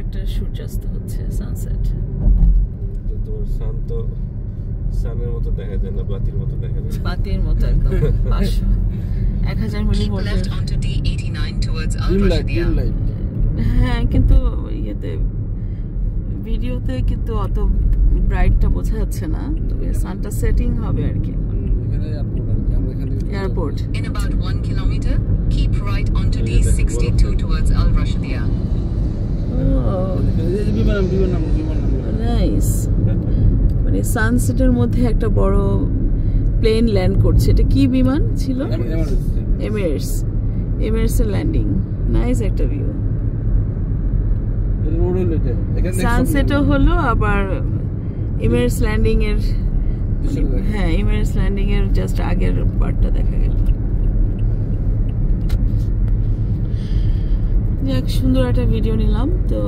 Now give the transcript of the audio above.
একটা সূর্যাস্ত হচ্ছে, সানসেট। তোমার সান তো সানের মতো দেখা যায় না, বাতির মতো দেখা যায়। বাতির মতো একদম 500 1000 মিলিভোল্টের। হ্যাঁ, কিন্তু ইয়েতে ভিডিওতে কিন্তু অত ব্রাইটটা বোঝা যাচ্ছে না, তবে সানটা সেটিং হবে আর কি। Airport. In about 1 kilometer, keep right onto D62 towards Al Rashidia. Nice. মানে সানসেটের মধ্যে একটা বড় প্লেন ল্যান্ড করছে। এটা কি বিমান ছিল? এমিরেটস এর ল্যান্ডিং। নাইস একটা ভিউ। সানসেটও হলো, আবার এমিরেটস ল্যান্ডিং এর, হ্যাঁ এমিরেটস ল্যান্ডিং এর জাস্ট আগের পার্টটা দেখা গেল। যাক, সুন্দর একটা ভিডিও নিলাম তো।